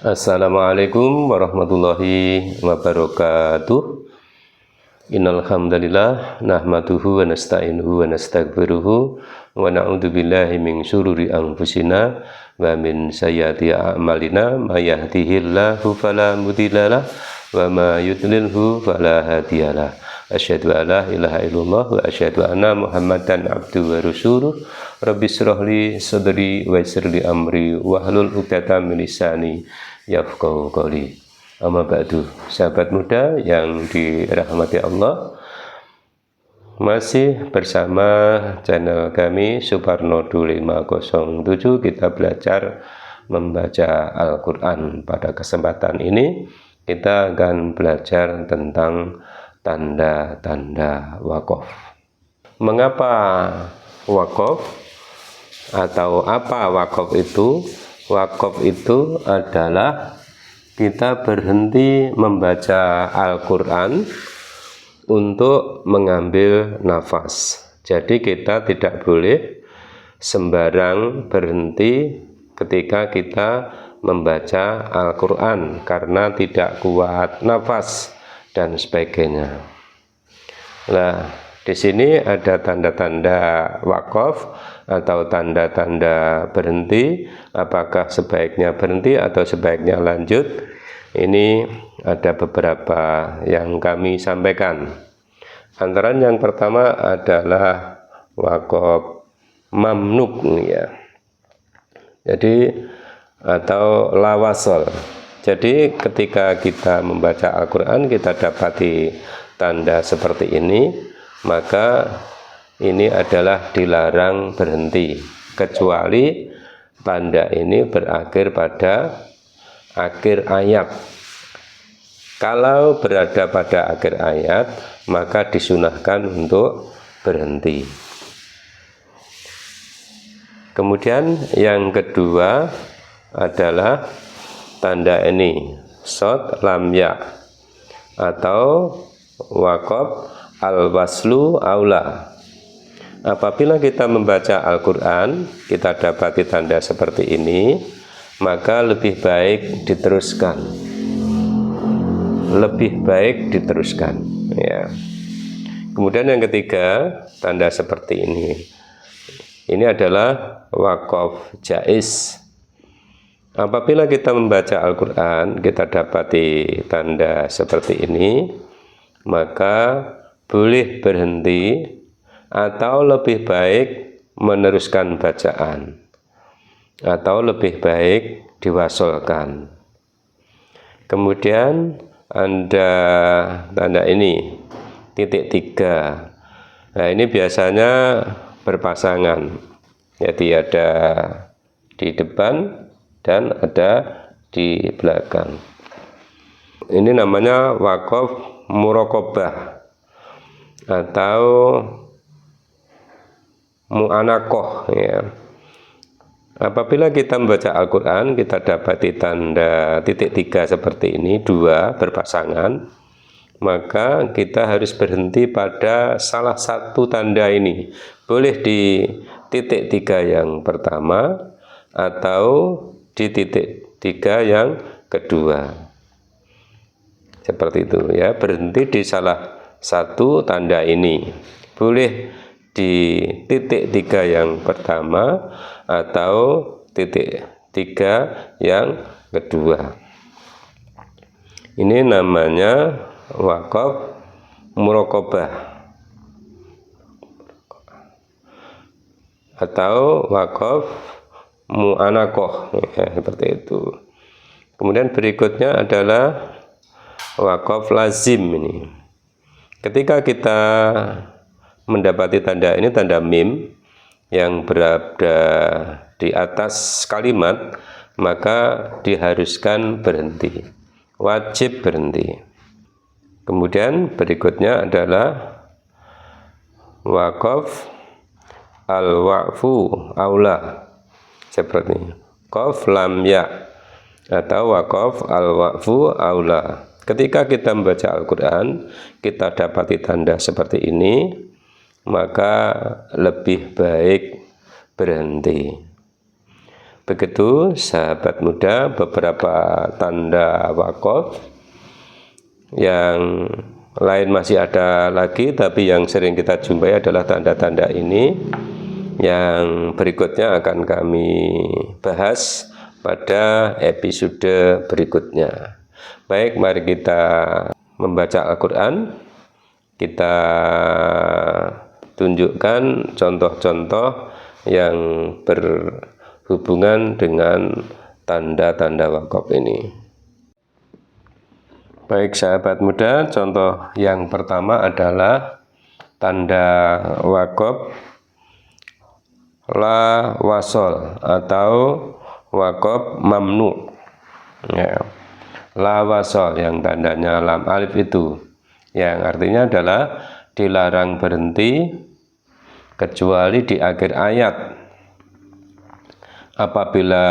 Assalamualaikum warahmatullahi wabarakatuh. Innal hamdalillah nahmaduhu wa nasta'inuhu wa nastaghfiruhu wa na'udzu billahi min syururi anfusina wa min sayyiati a'malina may yahdihillahu fala mudhillalah wa may yudlilhu fala hadiyalah. Asyhadu an la ilaha illallah wa asyhadu anna Muhammadan abduhu wa rasuluh. Rabbi shrah li sadri wa yassir li amri wahlul 'uqdatam min lisani yafqahu qawli. Amma ba'du, sahabat muda yang dirahmati Allah, masih bersama channel kami Suparno 507. Kita belajar membaca Al-Quran. Pada kesempatan ini kita akan belajar tentang tanda-tanda wakaf. Mengapa wakaf atau apa wakaf itu? Wakaf itu adalah kita berhenti membaca Al-Quran untuk mengambil nafas. Jadi kita tidak boleh sembarang berhenti ketika kita membaca Al-Quran karena tidak kuat nafas dan sebagainya. Nah, di sini ada tanda-tanda wakaf atau tanda-tanda berhenti. Apakah sebaiknya berhenti atau sebaiknya lanjut? Ini ada beberapa yang kami sampaikan. Antara yang pertama adalah wakaf mamnuk, ya. Jadi atau lawasol. Jadi ketika kita membaca Al-Quran kita dapati tanda seperti ini, maka ini adalah dilarang berhenti, kecuali tanda ini berakhir pada akhir ayat. Kalau berada pada akhir ayat, maka disunahkan untuk berhenti. Kemudian yang kedua adalah tanda ini, shad lam ya atau wakaf al-waslu aula. Apabila kita membaca Al-Quran, kita dapati tanda seperti ini, maka lebih baik diteruskan. Lebih baik diteruskan, ya. Kemudian yang ketiga, tanda seperti ini. Ini adalah wakaf jaiz. Apabila kita membaca Al-Quran, kita dapati tanda seperti ini, maka boleh berhenti atau lebih baik meneruskan bacaan atau lebih baik diwasolkan. Kemudian ada tanda ini, titik 3. Nah, ini biasanya berpasangan, jadi ada di depan dan ada di belakang. Ini namanya wakaf muraqabah atau mu'anakoh, ya. Apabila kita membaca Al-Quran, kita dapati tanda titik 3 seperti ini, 2 berpasangan, maka kita harus berhenti pada salah satu tanda ini. Boleh di titik 3 yang pertama atau di titik 3 yang kedua. Seperti itu, ya. Berhenti di salah satu tanda ini. Boleh di titik 3 yang pertama atau titik 3 yang kedua. Ini namanya wakaf muraqabah atau wakaf mu'anakoh, ya, seperti itu. Kemudian berikutnya adalah wakaf lazim. Ini ketika kita mendapati tanda ini, tanda mim yang berada di atas kalimat, maka diharuskan berhenti, wajib berhenti. Kemudian berikutnya adalah wakaf al-waqfu aula, seperti ini, qaf lam ya atau wakaf al-waqfu aula. Ketika kita membaca Al-Quran, kita dapati tanda seperti ini, maka lebih baik berhenti. Begitu sahabat muda, beberapa tanda wakaf. Yang lain masih ada lagi, tapi yang sering kita jumpai adalah tanda-tanda ini. Yang berikutnya akan kami bahas pada episode berikutnya. Baik, mari kita membaca Al-Quran. Kita tunjukkan contoh-contoh yang berhubungan dengan tanda-tanda wakaf ini. Baik sahabat muda, contoh yang pertama adalah tanda wakaf la wasol atau wakaf mamnu. Ya. La wasol yang tandanya lam alif itu, yang artinya adalah dilarang berhenti kecuali di akhir ayat. Apabila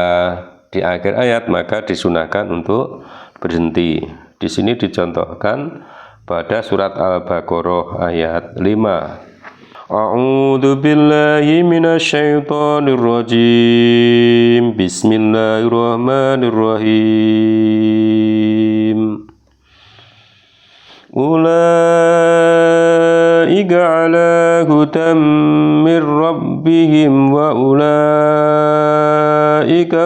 di akhir ayat maka disunahkan untuk berhenti. Di sini dicontohkan pada surat Al-Baqarah ayat 5. A'udzu billahi minasyaitonir rajim. Bismillahirrahmanirrahim. Ulaika ala hudan mir rabbihim wa ulaika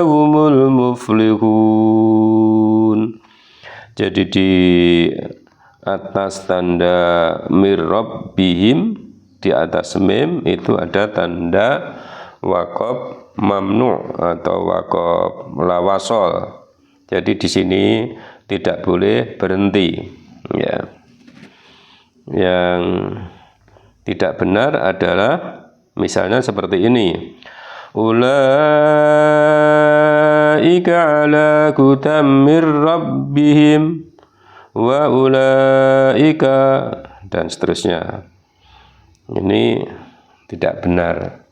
humul muflihun. Jadi di atas tanda mir rabbihim, di atas mim itu ada tanda wakaf mamnu atau wakaf la wasol. Jadi di sini tidak boleh berhenti. Ya. Yang tidak benar adalah misalnya seperti ini. Ulaika ala hudan mir rabbihim wa ulaika, dan seterusnya. Ini tidak benar.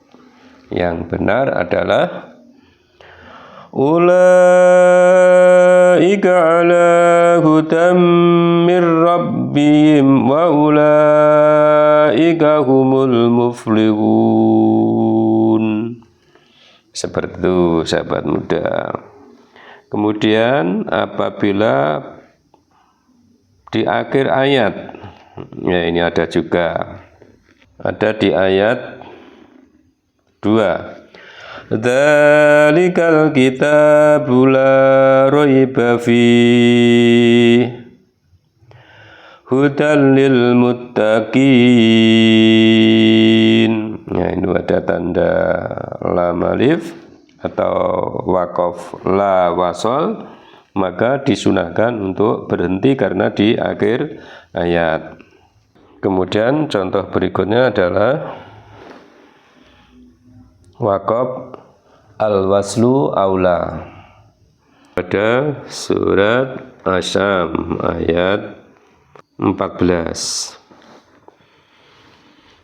Yang benar adalah ulaika ala hudan mir rabbihim wa ulaika humul muflihun. Seperti itu sahabat muda. Kemudian apabila di akhir ayat, ya ini ada juga, ada di ayat 2. Dzalikal kitabu la raiba fihi hudan lil muttaqin. Ya, ini ada tanda lam alif atau wakaf la wasol, maka disunahkan untuk berhenti karena di akhir ayat. Kemudian contoh berikutnya adalah wakaf al-waslu aula pada surat Asyam ayat 14.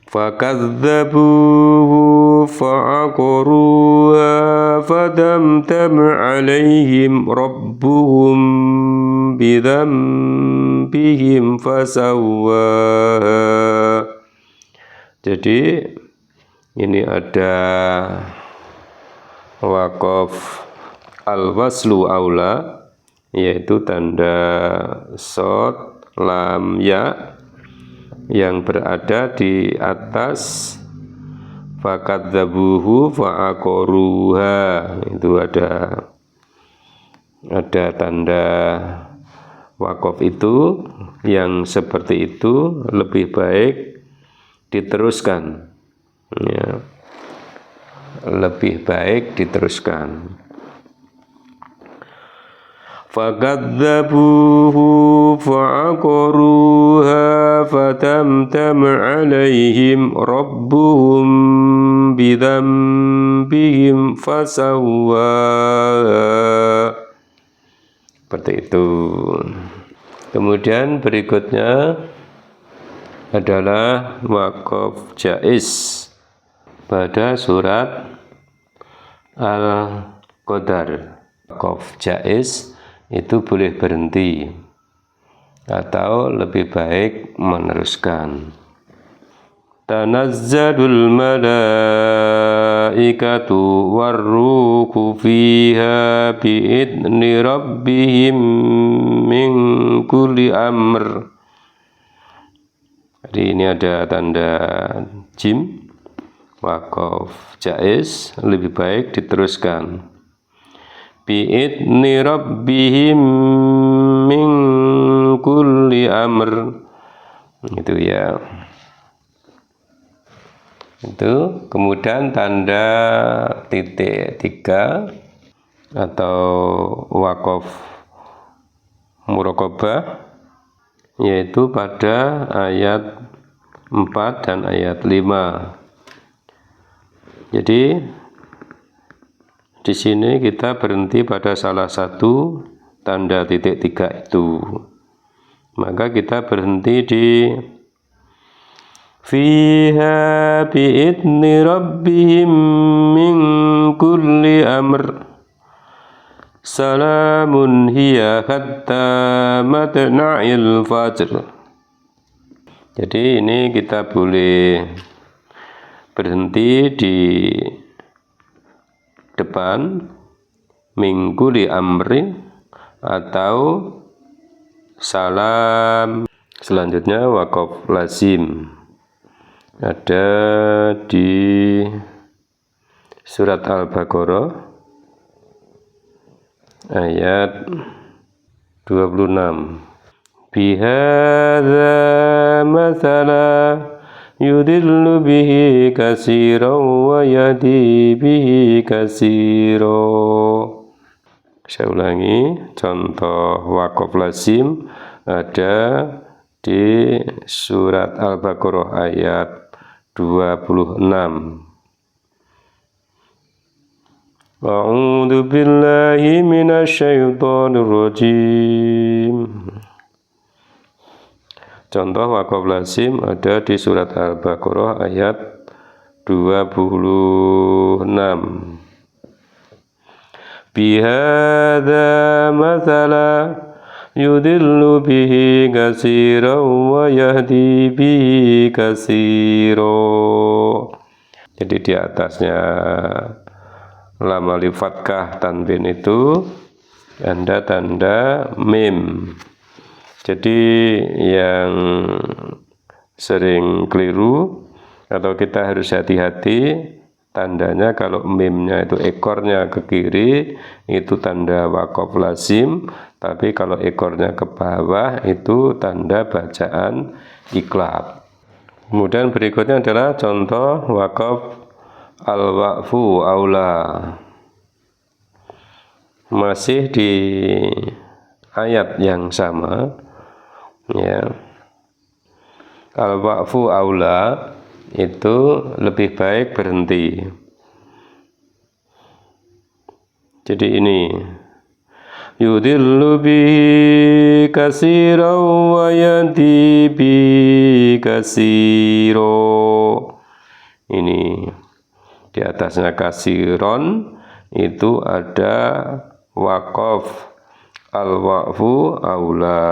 Fakadzabuhu fa'aqaruha fadamdam 'alaihim rabbuhum bidzambihim fasawwaha. Jadi ini ada wakaf al-waslu aula, yaitu tanda shad lam ya yang berada di atas fakadzabuhu fa'aqaruha. Itu ada tanda wakaf itu, yang seperti itu lebih baik diteruskan, ya, lebih baik diteruskan. Fakadzabuhu fa'aqaruha fatamtam 'alaihim rabbuhum bidzambihim fasawwaha. Seperti itu. Kemudian berikutnya adalah wakaf jaiz pada surat Al-Qadar. Wakaf jaiz itu boleh berhenti atau lebih baik meneruskan. Tanazzalul malaikatu malaikatu warruhu fiha biidni rabbihim min kulli amr. Jadi ini ada tanda jim, waqaf jaiz, lebih baik diteruskan. Biidni rabbihim min kulli amr. Itu ya. Itu kemudian tanda titik 3 atau waqaf muraqabah, yaitu pada ayat 4 dan ayat 5. Jadi di sini kita berhenti pada salah satu tanda titik 3 itu. Maka kita berhenti di fiha biidni rabbihim min kulli amr salamun hiya hatta matla'il fajr. Jadi ini kita boleh berhenti di depan min kulli amrin atau salam. Selanjutnya waqaf lazim ada di surat Al-Baqarah ayat 26. Bihadza mathala yudillu bihi katsiran wa yahdi bihi katsiran. Saya ulangi, contoh waqaf lazim ada di surat Al-Baqarah ayat 26. A'udzu billahi minasyaitonir rajim. Contoh waqaf lazim ada di surat Al-Baqarah ayat 26. Bihadza mathala yudillu bihi katsiran wa yahdi bihi katsiran. Jadi di atasnya lam alif fathah tanwin itu ada tanda mim. Jadi yang sering keliru atau kita harus hati-hati, tandanya kalau mimnya itu ekornya ke kiri itu tanda waqaf lazim, tapi kalau ekornya ke bawah itu tanda bacaan iqlab. Kemudian berikutnya adalah contoh waqaf al-waqfu aula. Masih di ayat yang sama ya. Al-waqfu aula itu lebih baik berhenti. Jadi ini yudillu bihi katsiran wa yahdi bihi katsiran. Ini di atasnya katsiron itu ada waqaf al-waqfu aula,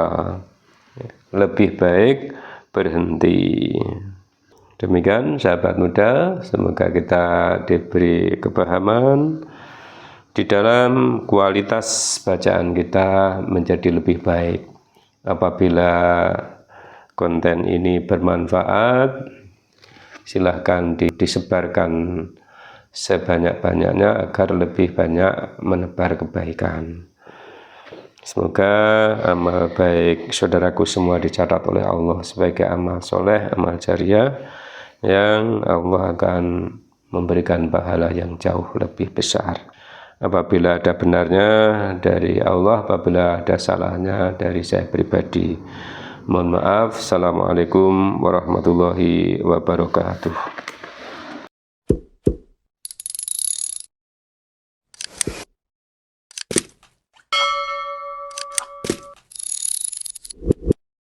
lebih baik berhenti. Demikian sahabat muda, semoga kita diberi kepahaman di dalam kualitas bacaan kita menjadi lebih baik. Apabila konten ini bermanfaat, silahkan disebarkan sebanyak-banyaknya agar lebih banyak menebar kebaikan. Semoga amal baik saudaraku semua dicatat oleh Allah sebagai amal soleh, amal jariah, yang Allah akan memberikan pahala yang jauh lebih besar. Apabila ada benarnya dari Allah, apabila ada salahnya dari saya pribadi, mohon maaf. Assalamualaikum warahmatullahi wabarakatuh.